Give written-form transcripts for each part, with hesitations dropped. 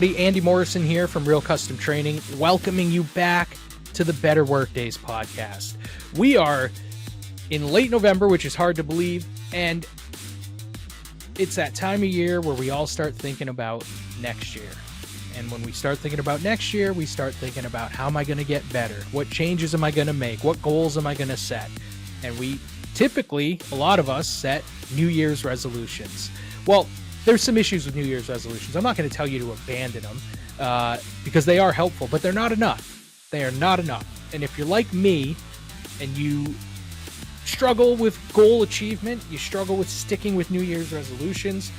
Andy Morrison here from Real Custom Training, welcoming you back to the Better Workdays podcast. We are in late November, which is hard to believe, and it's that time of year where we all start thinking about next year. And when we start thinking about next year, we start thinking about how am I going to get better? What changes am I going to make? What goals am I going to set? And we typically, a lot of us, set New Year's resolutions. Well, there's some issues with New Year's resolutions. I'm not going to tell you to abandon them because they are helpful, but they're not enough. They are not enough. And if you're like me and you struggle with goal achievement, you struggle with sticking with New Year's resolutions,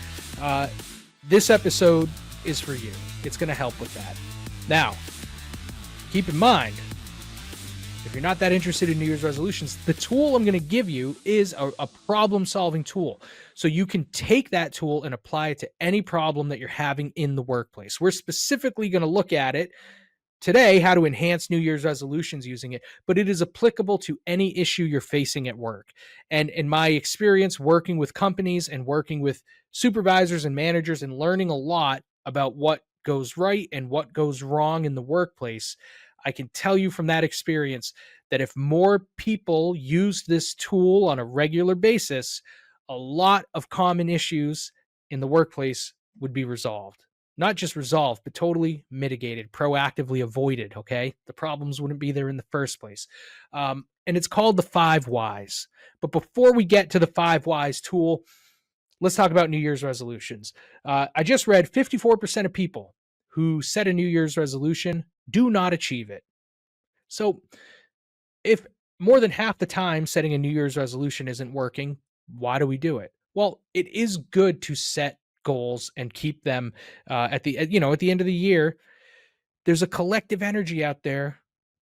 this episode is for you. It's going to help with that. Now, keep in mind, if you're not that interested in New Year's resolutions, the tool I'm going to give you is a problem-solving tool. So you can take that tool and apply it to any problem that you're having in the workplace. We're specifically going to look at it today, how to enhance New Year's resolutions using it, but it is applicable to any issue you're facing at work. And in my experience working with companies and working with supervisors and managers and learning a lot about what goes right and what goes wrong in the workplace, I can tell you from that experience that if more people used this tool on a regular basis, a lot of common issues in the workplace would be resolved. Not just resolved, but totally mitigated, proactively avoided, okay? The problems wouldn't be there in the first place. And it's called the 5 Whys. But before we get to the 5 Whys tool, let's talk about New Year's resolutions. I just read 54% of people who set a New Year's resolution do not achieve it. So if more than half the time setting a New Year's resolution isn't working, why do we do it? Well, it is good to set goals and keep them at the end of the year. There's a collective energy out there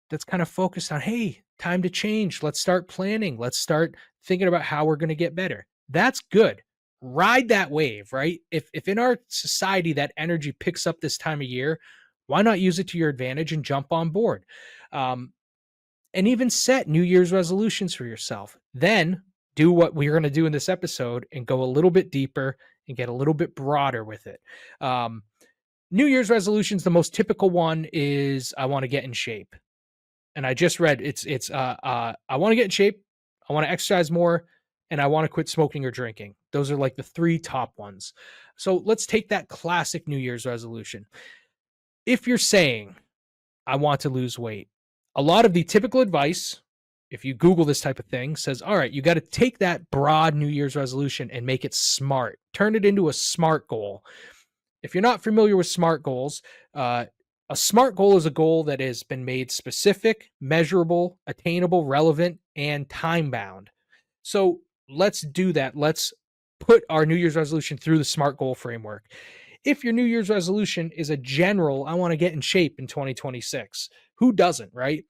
that's kind of focused on, hey, time to change. Let's start planning. Let's start thinking about how we're going to get better. That's good. Ride that wave, right? If in our society that energy picks up this time of year, why not use it to your advantage and jump on board? And even set New Year's resolutions for yourself. Then do what we're going to do in this episode and go a little bit deeper and get a little bit broader with it. New Year's resolutions, the most typical one is I want to get in shape. And I just read I want to get in shape, I want to exercise more, and I want to quit smoking or drinking. Those are like the 3 top ones. So let's take that classic New Year's resolution. If you're saying, I want to lose weight, a lot of the typical advice, if you Google this type of thing, says, all right, you got to take that broad New Year's resolution and make it smart. Turn it into a SMART goal. If you're not familiar with SMART goals, a SMART goal is a goal that has been made specific, measurable, attainable, relevant, and time-bound. So let's do that. Let's put our New Year's resolution through the SMART goal framework. If your New Year's resolution is a general, I want to get in shape in 2026, who doesn't, right?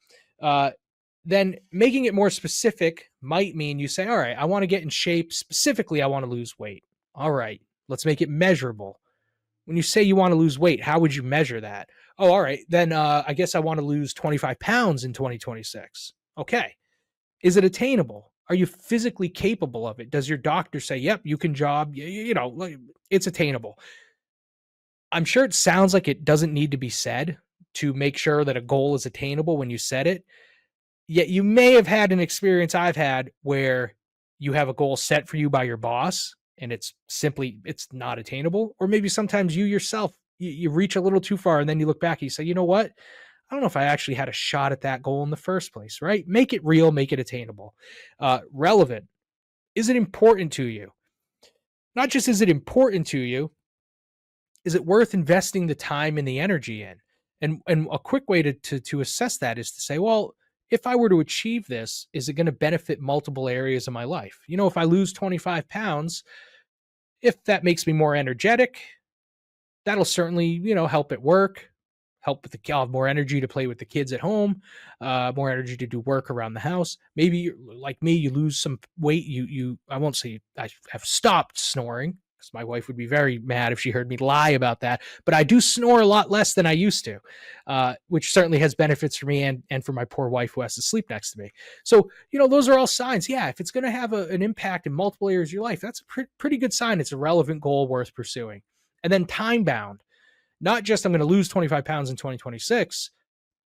Then making it more specific might mean you say, all right, I want to get in shape. Specifically, I want to lose weight. All right, let's make it measurable. When you say you want to lose weight, how would you measure that? Oh, all right, then I guess I want to lose 25 pounds in 2026. Okay. Is it attainable? Are you physically capable of it? Does your doctor say, yep, you can jog, it's attainable? I'm sure it sounds like it doesn't need to be said to make sure that a goal is attainable when you set it. Yet you may have had an experience I've had where you have a goal set for you by your boss and it's not attainable. Or maybe sometimes you yourself, you reach a little too far and then you look back and you say, you know what? I don't know if I actually had a shot at that goal in the first place, right? Make it real, make it attainable. Relevant. Is it important to you? Not just is it important to you, is it worth investing the time and the energy in? And a quick way to assess that is to say, well, if I were to achieve this, is it going to benefit multiple areas of my life? If I lose 25 pounds, if that makes me more energetic, that'll certainly, help at work, help with I'll have more energy to play with the kids at home, more energy to do work around the house. Maybe like me, you lose some weight. I won't say I have stopped snoring, because my wife would be very mad if she heard me lie about that. But I do snore a lot less than I used to, which certainly has benefits for me and for my poor wife who has to sleep next to me. So, those are all signs. Yeah, if it's going to have an impact in multiple areas of your life, that's a pretty good sign. It's a relevant goal worth pursuing. And then time bound. not just I'm going to lose 25 pounds in 2026.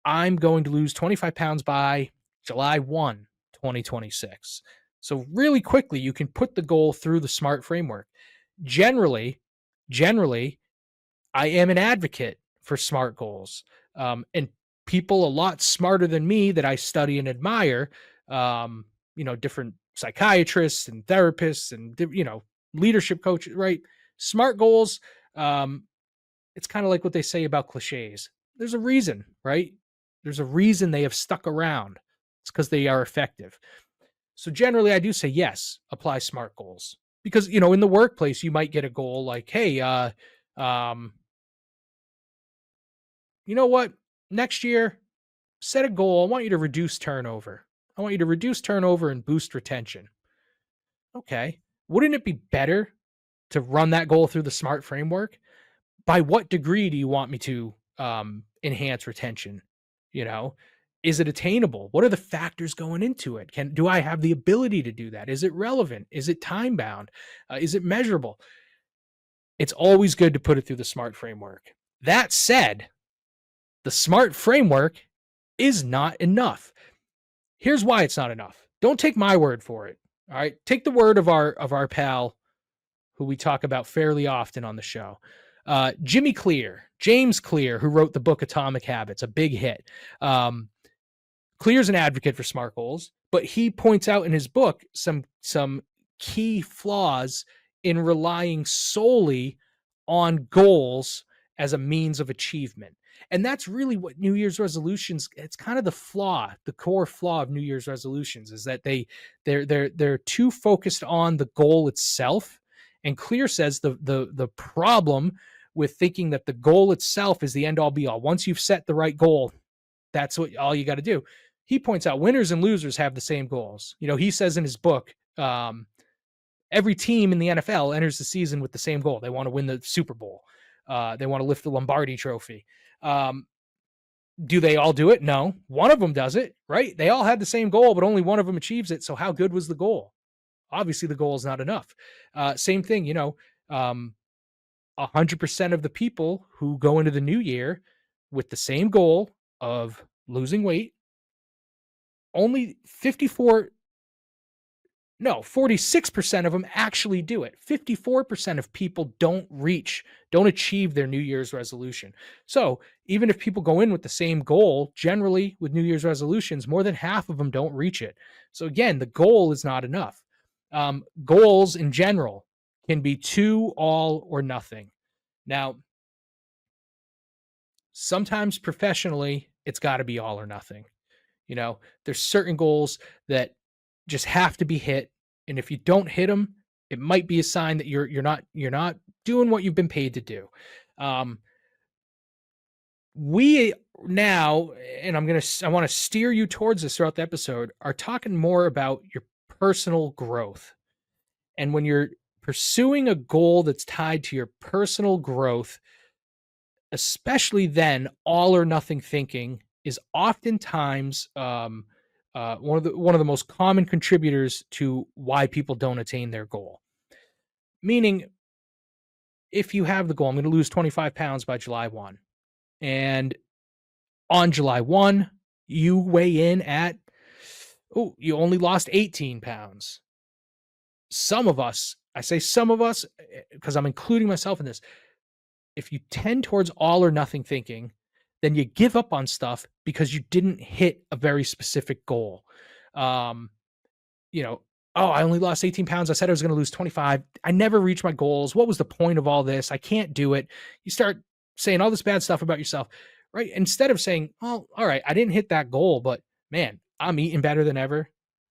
I'm going to lose 25 pounds by July 1, 2026. So really quickly, you can put the goal through the SMART framework. Generally, I am an advocate for SMART goals. And people a lot smarter than me that I study and admire, different psychiatrists and therapists and, leadership coaches, right? SMART goals, it's kind of like what they say about cliches. There's a reason, right? There's a reason they have stuck around. It's because they are effective. So generally, I do say yes, apply SMART goals because in the workplace you might get a goal like, hey, you know what? Next year, set a goal. I want you to reduce turnover. I want you to reduce turnover and boost retention. Okay. Wouldn't it be better to run that goal through the SMART framework? By what degree do you want me to enhance retention? Is it attainable? What are the factors going into it? Do I have the ability to do that? Is it relevant? Is it time bound? Is it measurable? It's always good to put it through the SMART framework. That said, the SMART framework is not enough. Here's why it's not enough. Don't take my word for it. All right. Take the word of our pal, who we talk about fairly often on the show. James Clear, who wrote the book Atomic Habits, a big hit. Clear's an advocate for SMART goals, but he points out in his book some key flaws in relying solely on goals as a means of achievement. And that's really what New Year's resolutions, it's kind of the core flaw of New Year's resolutions is that they're too focused on the goal itself. And Clear says the problem with thinking that the goal itself is the end all be all. Once you've set the right goal, that's all you got to do. He points out winners and losers have the same goals. He says in his book, every team in the NFL enters the season with the same goal. They want to win the Super Bowl. They want to lift the Lombardi trophy. Do they all do it? No. One of them does it, right? They all had the same goal, but only one of them achieves it. So how good was the goal? Obviously, the goal is not enough. Same thing, 100% of the people who go into the new year with the same goal of losing weight, only 46% of them actually do it. 54% of people don't achieve their New Year's resolution. So even if people go in with the same goal, generally with New Year's resolutions, more than half of them don't reach it. So again, the goal is not enough. Goals in general can be too all or nothing. Now, sometimes professionally, it's got to be all or nothing. There's certain goals that just have to be hit, and if you don't hit them, it might be a sign that you're not doing what you've been paid to do. We now, and I want to steer you towards this throughout the episode, are talking more about your personal growth. And when you're pursuing a goal that's tied to your personal growth, especially then, all or nothing thinking is oftentimes one of the most common contributors to why people don't attain their goal. Meaning, if you have the goal, I'm going to lose 25 pounds by July 1, and on July 1, you weigh in at, you only lost 18 pounds. Some of us, I say some of us, because I'm including myself in this, if you tend towards all or nothing thinking, then you give up on stuff because you didn't hit a very specific goal. I only lost 18 pounds. I said I was going to lose 25. I never reached my goals. What was the point of all this? I can't do it. You start saying all this bad stuff about yourself, right? Instead of saying, well, all right, I didn't hit that goal, but man, I'm eating better than ever.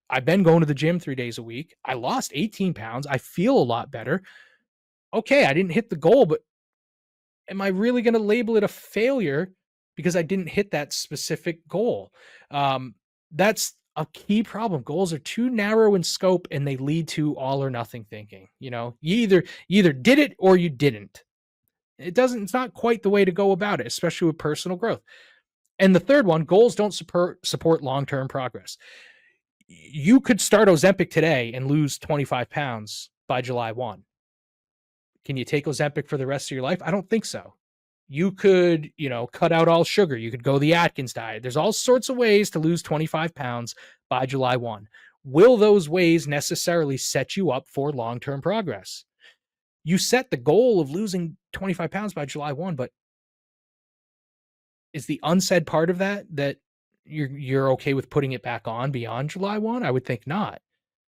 I've been going to the gym 3 days a week. I lost 18 pounds. I feel a lot better. Okay, I didn't hit the goal, but am I really going to label it a failure because I didn't hit that specific goal? That's a key problem. Goals are too narrow in scope and they lead to all or nothing thinking. You either did it or you didn't. It's not quite the way to go about it, especially with personal growth. And the third one, goals don't support long-term progress. You could start Ozempic today and lose 25 pounds by July 1. Can you take Ozempic for the rest of your life? I don't think so. You could, cut out all sugar. You could go the Atkins diet. There's all sorts of ways to lose 25 pounds by July 1. Will those ways necessarily set you up for long-term progress? You set the goal of losing 25 pounds by July 1, but is the unsaid part of that you're okay with putting it back on beyond July 1? I would think not.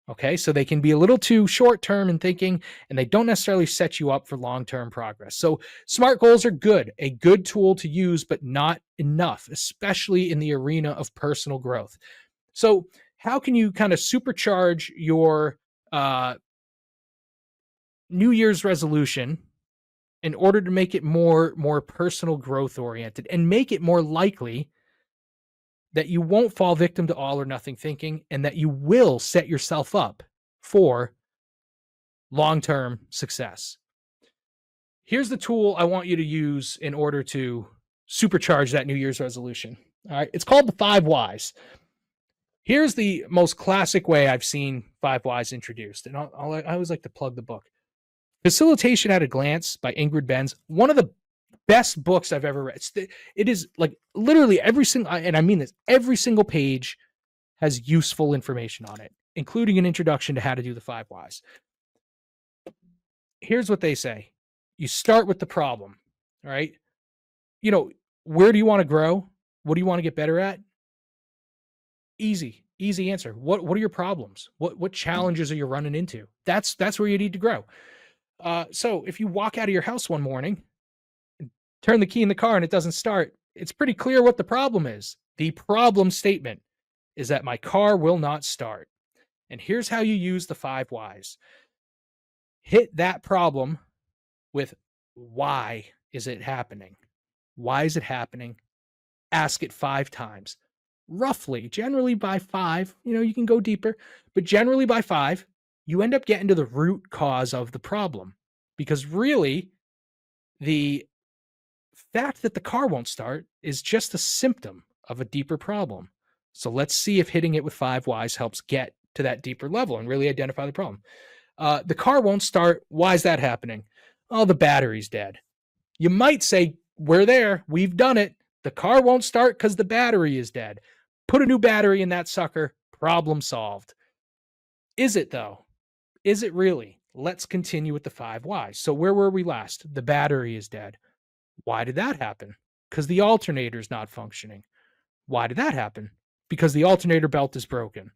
Okay, so they can be a little too short term in thinking, and they don't necessarily set you up for long term progress. So, SMART goals are good, a good tool to use, but not enough, especially in the arena of personal growth. So, how can you kind of supercharge your New Year's resolution in order to make it more personal growth oriented and make it more likely that you won't fall victim to all or nothing thinking and that you will set yourself up for long-term success? Here's the tool I want you to use in order to supercharge that New Year's resolution. All right, it's called the 5 Whys. Here's the most classic way I've seen 5 Whys introduced, and I always like to plug the book. Facilitation at a Glance by Ingrid Benz, one of the best books I've ever read. It is like literally every single, and I mean this, every single page has useful information on it, including an introduction to how to do the 5 Whys. Here's what they say. You start with the problem, all right? Where do you want to grow? What do you want to get better at? Easy answer. What are your problems? What challenges are you running into? That's where you need to grow. So if you walk out of your house one morning, turn the key in the car and it doesn't start, it's pretty clear what the problem is. The problem statement is that my car will not start. And here's how you use the 5 Whys. Hit that problem with why is it happening? Why is it happening? Ask it 5 times. Roughly, generally by 5, you can go deeper, but generally by 5, you end up getting to the root cause of the problem. Because really, the fact that the car won't start is just a symptom of a deeper problem. So let's see if hitting it with 5 Whys helps get to that deeper level and really identify the problem. The car won't start. Why is that happening? Oh, the battery's dead. You might say, we're there. We've done it. The car won't start because the battery is dead. Put a new battery in that sucker. Problem solved. Is it though? Is it really? Let's continue with the 5 Whys. So where were we last? The battery is dead. Why did that happen? Because the alternator is not functioning. Why did that happen? Because the alternator belt is broken.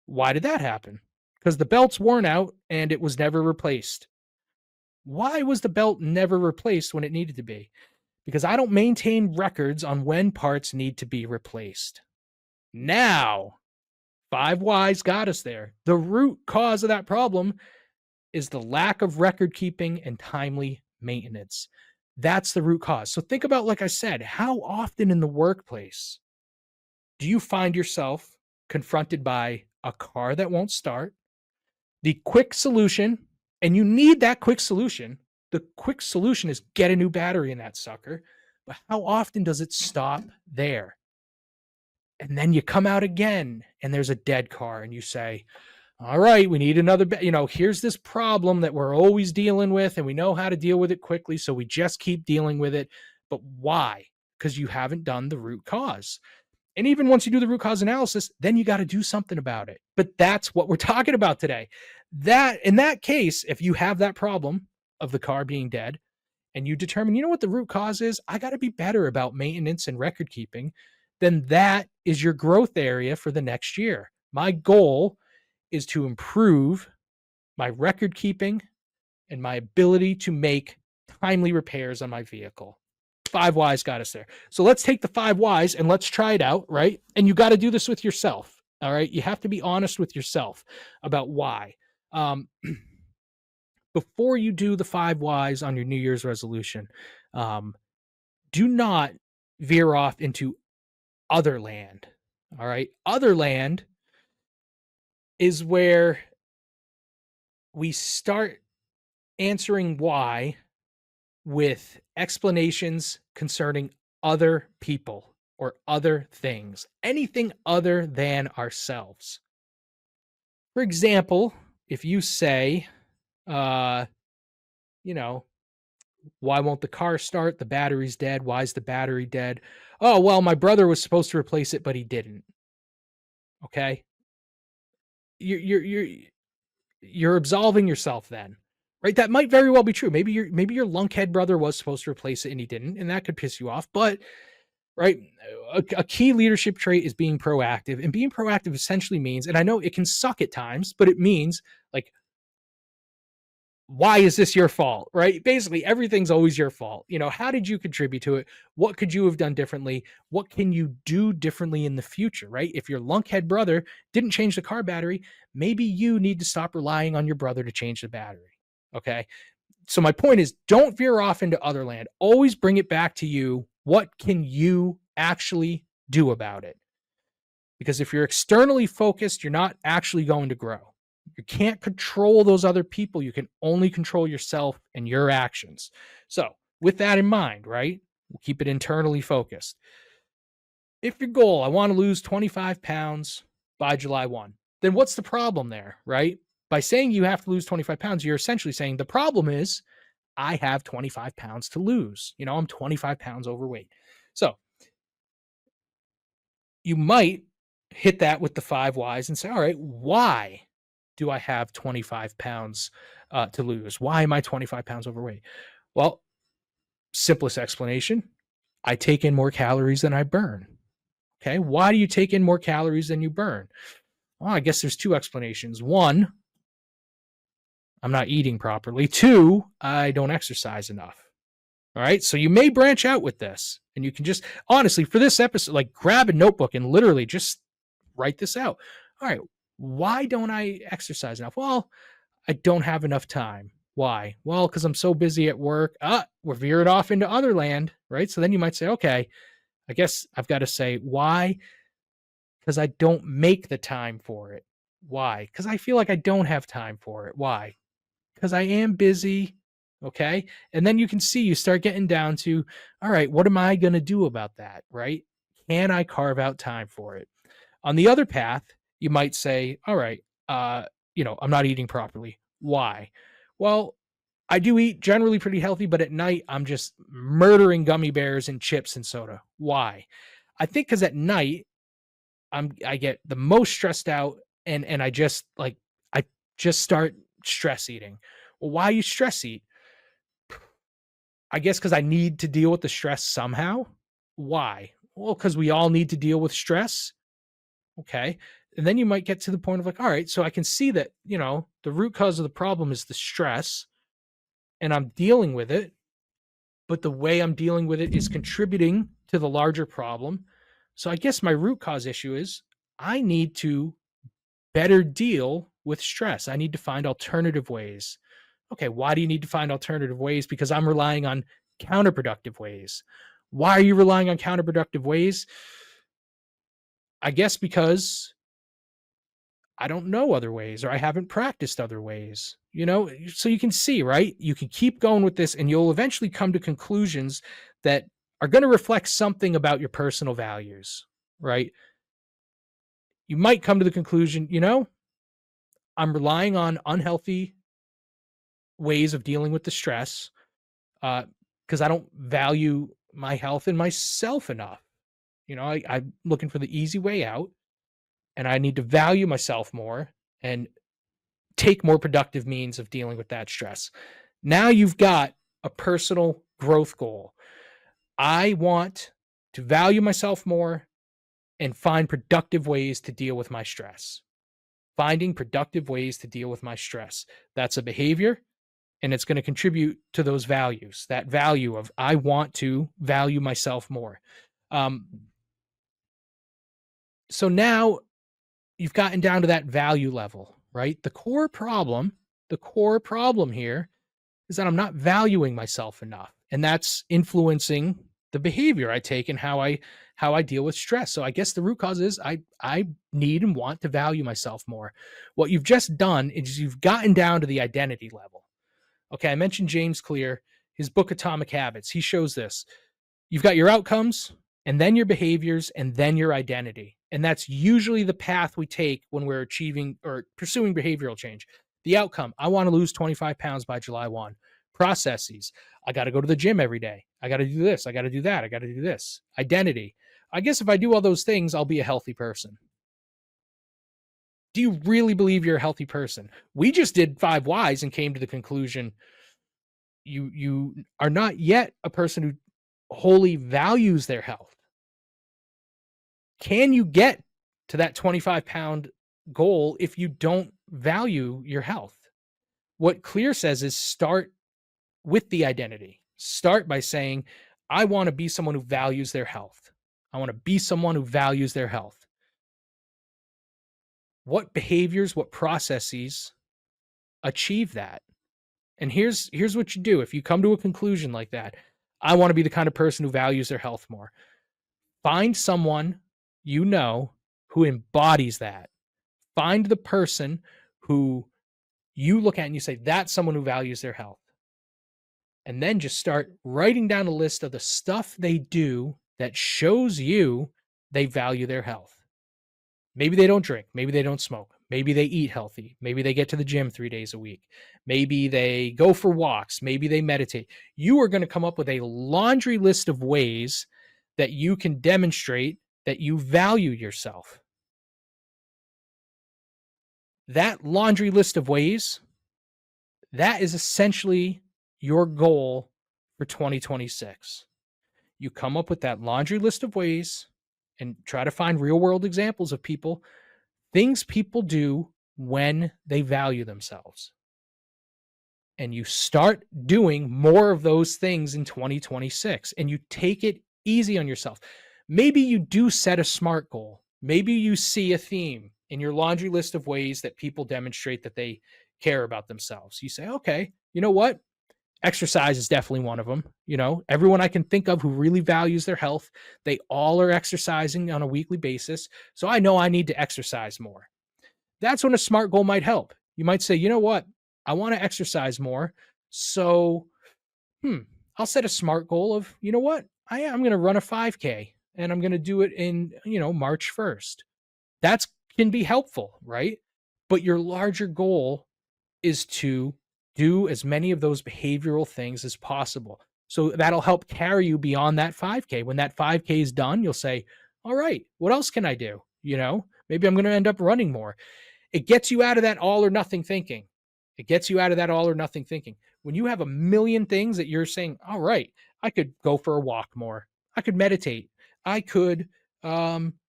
Why did that happen? Because the belt's worn out and it was never replaced. Why was the belt never replaced when it needed to be? Because I don't maintain records on when parts need to be replaced. Now, 5 Whys got us there. The root cause of that problem is the lack of record keeping and timely maintenance. That's the root cause. So think about, like I said, how often in the workplace do you find yourself confronted by a car that won't start? The quick solution, and you need that quick solution. The quick solution is get a new battery in that sucker. But how often does it stop there? And then you come out again and there's a dead car and you say, all right, we need another, here's this problem that we're always dealing with and we know how to deal with it quickly. So we just keep dealing with it. But why? Because you haven't done the root cause. And even once you do the root cause analysis, then you got to do something about it. But that's what we're talking about today. That in that case, if you have that problem of the car being dead and you determine, what the root cause is, I got to be better about maintenance and record keeping, then that is your growth area for the next year. My goal is to improve my record keeping and my ability to make timely repairs on my vehicle. 5 Whys got us there. So let's take the 5 Whys and let's try it out, right? And you got to do this with yourself, all right? You have to be honest with yourself about why. Before you do the 5 Whys on your New Year's resolution, do not veer off into other land, all right? Other land is where we start answering why with explanations concerning other people or other things, anything other than ourselves. For example, if you say, Why won't the car start? The battery's dead. Why is the battery dead? Oh, well, my brother was supposed to replace it, but he didn't. Okay. You're absolving yourself then, right? That might very well be true. Maybe your lunkhead brother was supposed to replace it and he didn't, and that could piss you off. But right, a key leadership trait is being proactive, and being proactive essentially means, and I know it can suck at times, but it means like, why is this your fault, right? Basically everything's always your fault. How did you contribute to it? What could you have done differently? What can you do differently in the future, right? If your lunkhead brother didn't change the car battery, maybe you need to stop relying on your brother to change the battery. Okay, so my point is, don't veer off into other land. Always bring it back to you. What can you actually do about it? Because if you're externally focused, you're not actually going to grow. You can't control those other people. You can only control yourself and your actions. So, with that in mind, right, we'll keep it internally focused. If your goal, I want to lose 25 pounds by July 1, then what's the problem there, right? By saying you have to lose 25 pounds, you're essentially saying the problem is I have 25 pounds to lose. I'm 25 pounds overweight. So, you might hit that with the 5 whys and say, all right, why do I have 25 pounds to lose? Why am I 25 pounds overweight? Well, simplest explanation, I take in more calories than I burn. Okay. Why do you take in more calories than you burn? Well, I guess there's 2 explanations. 1, I'm not eating properly. 2, I don't exercise enough. All right. So you may branch out with this, and you can just honestly, for this episode, like, grab a notebook and literally just write this out. All right. Why don't I exercise enough? Well, I don't have enough time. Why? Well, because I'm so busy at work. We're veered off into other land, right? So then you might say, okay, I guess I've got to say, why? Because I don't make the time for it. Why? Because I feel like I don't have time for it. Why? Because I am busy. Okay. And then you can see, you start getting down to, all right, what am I going to do about that? Right? Can I carve out time for it? On the other path, you might say, all right, I'm not eating properly. Why? Well, I do eat generally pretty healthy, but at night I'm just murdering gummy bears and chips and soda. Why? I think because at night I get the most stressed out, and I just start stress eating. Well, why you stress eat? I guess because I need to deal with the stress somehow. Why? Well, because we all need to deal with stress. Okay. And then you might get to the point of like, all right, so I can see that, the root cause of the problem is the stress, and I'm dealing with it, but the way I'm dealing with it is contributing to the larger problem. So I guess my root cause issue is I need to better deal with stress. I need to find alternative ways. Okay, why do you need to find alternative ways? Because I'm relying on counterproductive ways. Why are you relying on counterproductive ways? I guess because I don't know other ways, or I haven't practiced other ways, So you can see, right? You can keep going with this, and you'll eventually come to conclusions that are going to reflect something about your personal values, right? You might come to the conclusion, I'm relying on unhealthy ways of dealing with the stress because I don't value my health and myself enough. I'm looking for the easy way out, and I need to value myself more and take more productive means of dealing with that stress. Now you've got a personal growth goal. I want to value myself more and find productive ways to deal with my stress. Finding productive ways to deal with my stress. That's a behavior, and it's going to contribute to those values, that value of I want to value myself more. So now you've gotten down to that value level, right? The core problem here is that I'm not valuing myself enough, and that's influencing the behavior I take and how I deal with stress. So I guess the root cause is I need and want to value myself more. What you've just done is you've gotten down to the identity level. Okay, I mentioned James Clear, his book Atomic Habits. He shows this. You've got your outcomes, and then your behaviors, and then your identity. And that's usually the path we take when we're achieving or pursuing behavioral change. The outcome, I want to lose 25 pounds by July 1. Processes. I got to go to the gym every day. I got to do this. I got to do that. I got to do this. Identity. I guess if I do all those things, I'll be a healthy person. Do you really believe you're a healthy person? We just did 5 whys and came to the conclusion you are not yet a person who wholly values their health. Can you get to that 25-pound goal if you don't value your health? What Clear says is start with the identity. Start by saying, I want to be someone who values their health. I want to be someone who values their health. What behaviors, what processes achieve that? And here's what you do. If you come to a conclusion like that, I want to be the kind of person who values their health more. Find someone you know who embodies that. Find the person who you look at and you say, that's someone who values their health. And then just start writing down a list of the stuff they do that shows you they value their health. Maybe they don't drink. Maybe they don't smoke. Maybe they eat healthy. Maybe they get to the gym 3 days a week. Maybe they go for walks. Maybe they meditate. You are going to come up with a laundry list of ways that you can demonstrate that you value yourself. That laundry list of ways, that is essentially your goal for 2026. You come up with that laundry list of ways and try to find real world examples of things people do when they value themselves. And you start doing more of those things in 2026 and you take it easy on yourself. Maybe you do set a SMART goal. Maybe you see a theme in your laundry list of ways that people demonstrate that they care about themselves. You say, okay, you know what? Exercise is definitely one of them. You know, everyone I can think of who really values their health, they all are exercising on a weekly basis. So I know I need to exercise more. That's when a SMART goal might help. You might say, you know what? I want to exercise more. So, I'll set a SMART goal of, you know what? I'm going to run a 5K and I'm going to do it in, March 1st. That can be helpful, right? But your larger goal is to do as many of those behavioral things as possible. So that'll help carry you beyond that 5K. When that 5K is done, you'll say, all right, what else can I do? Maybe I'm going to end up running more. It gets you out of that all or nothing thinking. When you have a million things that you're saying, all right, I could go for a walk more. I could meditate. I could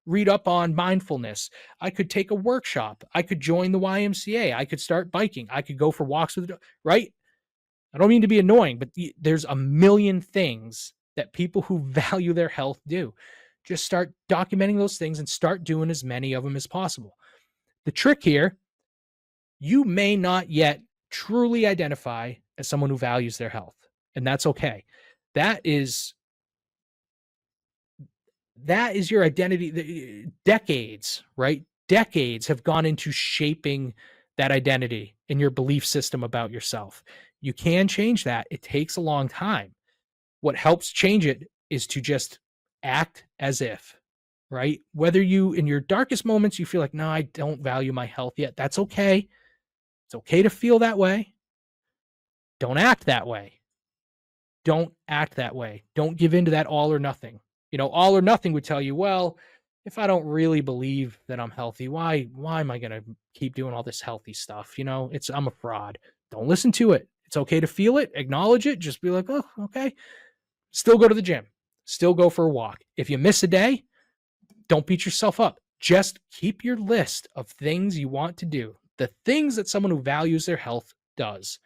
read up on mindfulness. I could take a workshop. I could join the YMCA. I could start biking. I could go for walks with, right? I don't mean to be annoying, but there's a million things that people who value their health do. Just start documenting those things and start doing as many of them as possible. The trick here, you may not yet truly identify as someone who values their health, and that's okay. That is your identity. Decades, right? Decades have gone into shaping that identity and your belief system about yourself. You can change that. It takes a long time. What helps change it is to just act as if, right? Whether you, in your darkest moments, you feel like, no, I don't value my health yet. That's okay. It's okay to feel that way. Don't act that way. Don't give into that all or nothing. All or nothing would tell you, well, if I don't really believe that I'm healthy, why am I going to keep doing all this healthy stuff? I'm a fraud. Don't listen to it. It's okay to feel it, acknowledge it, just be like, oh, okay. Still go to the gym. Still go for a walk. If you miss a day, don't beat yourself up. Just keep your list of things you want to do, the things that someone who values their health does,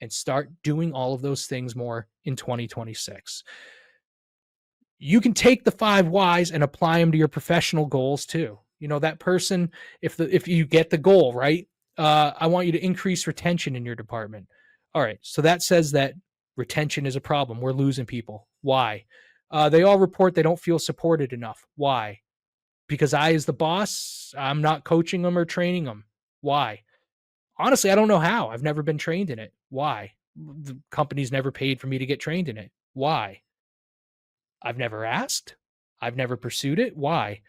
and start doing all of those things more in 2026. You can take the 5 whys and apply them to your professional goals too. That person, if you get the goal, right? I want you to increase retention in your department. All right. So that says that retention is a problem. We're losing people. Why? They all report they don't feel supported enough. Why? Because I, as the boss, I'm not coaching them or training them. Why? Honestly, I don't know how. I've never been trained in it. Why? The company's never paid for me to get trained in it. Why? I've never asked. I've never pursued it. Why?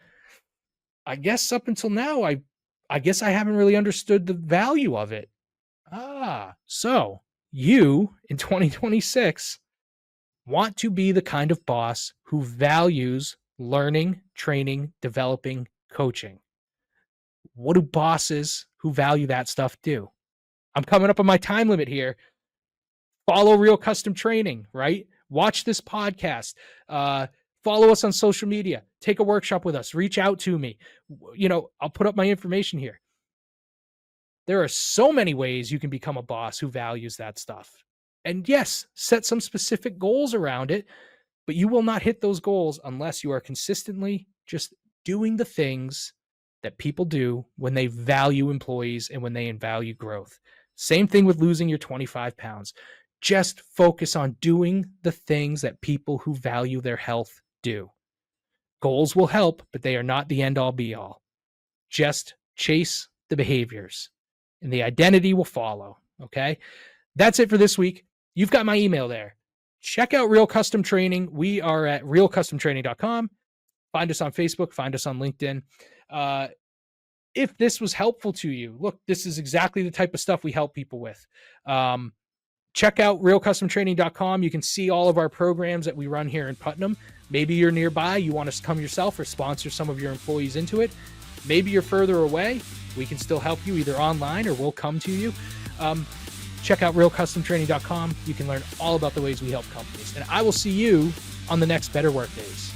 I guess up until now, I guess I haven't really understood the value of it. So You in 2026 want to be the kind of boss who values learning, training, developing, coaching. What do bosses who value that stuff do? I'm coming up on my time limit here. Follow Real Custom Training, right? Watch this podcast. Follow us on social media. Take a workshop with us. Reach out to me. I'll put up my information here. There are so many ways you can become a boss who values that stuff. And yes, set some specific goals around it, but you will not hit those goals unless you are consistently just doing the things that people do when they value employees and when they value growth. Same thing with losing your 25 pounds. Just focus on doing the things that people who value their health do. Goals will help, but they are not the end all be all. Just chase the behaviors and the identity will follow. Okay. That's it for this week. You've got my email there. Check out Real Custom Training. We are at realcustomtraining.com. Find us on Facebook. Find us on LinkedIn. If this was helpful to you, look, this is exactly the type of stuff we help people with. Check out realcustomtraining.com. You can see all of our programs that we run here in Putnam. Maybe you're nearby. You want us to come yourself or sponsor some of your employees into it. Maybe you're further away. We can still help you either online or we'll come to you. Check out realcustomtraining.com. You can learn all about the ways we help companies. And I will see you on the next Better Work Days.